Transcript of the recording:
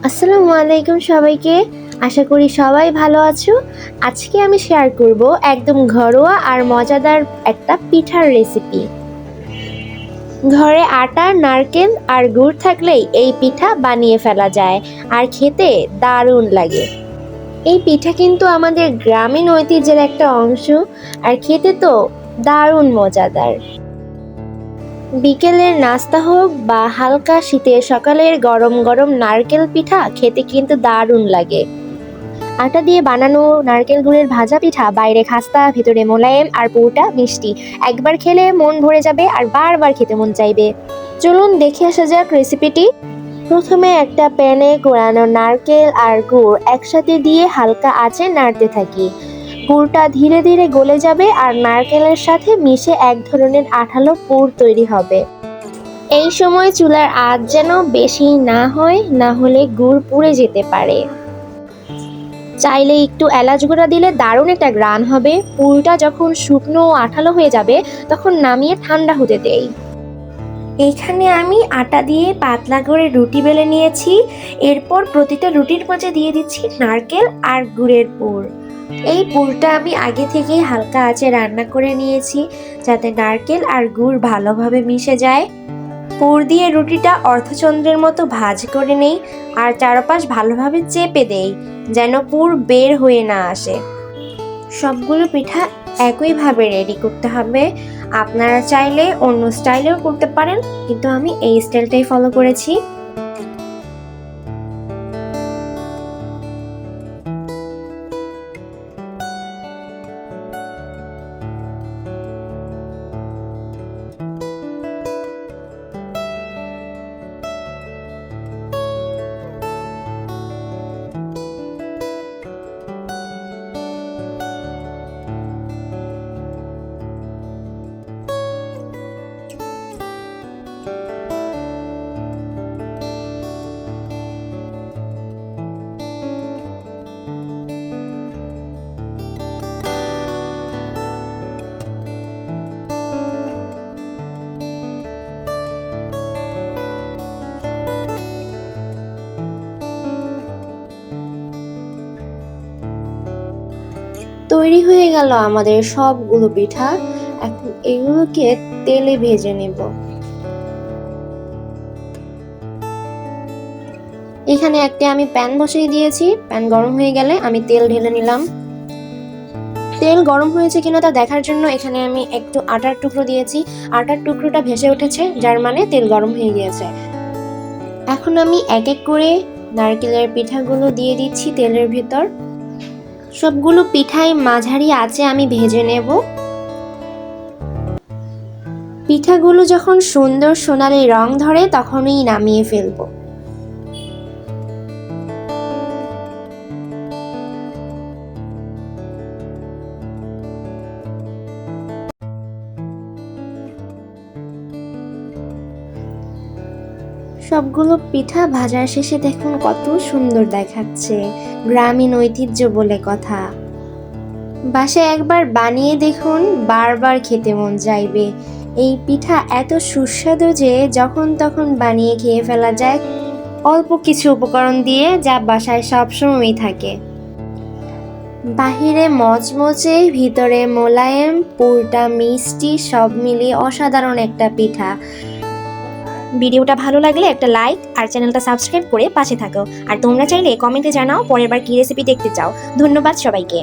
আসসালামু আলাইকুম সবাইকে। আশা করি সবাই ভালো আছো। আজকে আমি শেয়ার করব একদম ঘরোয়া আর মজাদার একটা পিঠার রেসিপি। ঘরে আটা, নারকেল আর গুড় থাকলেই এই পিঠা বানিয়ে ফেলা যায় আর খেতে দারুণ লাগে। এই পিঠা কিন্তু আমাদের গ্রামীণ ঐতিহ্যের একটা অংশ আর খেতে তো দারুণ মজাদার। বিকেলের নাস্তা হোক বা হালকা শীতের সকালের গরম গরম নারকেল পিঠা খেতে কিন্তু দারুণ লাগে। আটা দিয়ে বানানো নারকেল গুড়ের ভাজা পিঠা বাইরে খাস্তা, ভিতরে মোলায়েম আর পুরোটা মিষ্টি। একবার খেলে মন ভরে যাবে আর বারবার খেতে মন চাইবে। চলুন দেখে আসা যাক রেসিপিটি। প্রথমে একটা প্যানে কোরানো নারকেল আর গুড় একসাথে দিয়ে হালকা আঁচে নাড়তে থাকি। গুড়টা ধীরে ধীরে গলে যাবে আর নারকেলের সাথে মিশে এক ধরনের আঠালো পুর তৈরি হবে। এই সময় চুলার আঁচ যেন বেশি না হয়, না হলে গুড় পুড়ে যেতে পারে। চাইলে একটু এলাচ গুঁড়া দিলে দারুণ একটা গ্রান হবে। পুরটা যখন শুকনো ও আঠালো হয়ে যাবে তখন নামিয়ে ঠান্ডা হতে দেই। এখানে আমি আটা দিয়ে পাতলা করে রুটি বেলে নিয়েছি। এরপর প্রতিটা রুটির মাঝে দিয়ে দিচ্ছি নারকেল আর গুড়ের পুর। এই পুরটা আমি আগে থেকেই হালকা আঁচে রান্না করে নিয়েছি যাতে নারকেল আর গুড় ভালোভাবে মিশে যায়। পুর দিয়ে রুটিটা অর্ধচন্দ্রের মতো ভাঁজ করে নেই আর চারপাশ ভালোভাবে চেপে দেই যেন পুর বের হয়ে না আসে। সবগুলো পিঠা একইভাবে রেডি করতে হবে। আপনারা চাইলে অন্য স্টাইলেও করতে পারেন, কিন্তু আমি এই স্টাইলটাই ফলো করেছি। তৈরি হয়ে গেল আমাদের সবগুলো পিঠা। এখন এগুলোকে তেলে ভেজে নেব। এখানে একটা আমি প্যান বসিয়ে দিয়েছি। প্যান গরম হয়ে গেলে আমি তেল ঢেলে নিলাম। তেল গরম হয়েছে কিনা তা দেখার জন্য এখানে আমি একটু আটার টুকরো দিয়েছি। আটার টুকরোটা ভেসে উঠেছে, যার মানে তেল গরম হয়ে গিয়েছে। এখন আমি এক এক করে নারকেলের পিঠাগুলো দিয়ে দিচ্ছি তেলের ভিতর। সবগুলো পিঠাই মাঝারি আঁচে আমি ভেজে নেব। পিঠাগুলো যখন সুন্দর সোনালি রং ধরে তখনই নামিয়ে ফেলবো। সবগুলো পিঠা ভাজার শেষে দেখুন কত সুন্দর দেখাচ্ছে। গ্রামীণ ঐতিহ্য বলে কথা। বাসায় একবার বানিয়ে দেখুন, বারবার খেতে মন চাইবে। এই পিঠা এত সুস্বাদু যে যখন তখন বানিয়ে খেয়ে ফেলা যায় অল্প কিছু উপকরণ দিয়ে, যা বাসায় সবসময়ই থাকে। বাহিরে মচমচে, ভিতরে মোলায়েম, পুরটা মিষ্টি, সব মিলিয়ে অসাধারণ একটা পিঠা। ভিডিওটা ভালো লাগলে একটা লাইক আর চ্যানেলটা সাবস্ক্রাইব করে পাশে থাকো। আর তোমরা চাইলে কমেন্টে জানাও পরের বার কি রেসিপি দেখতে চাও। ধন্যবাদ সবাইকে।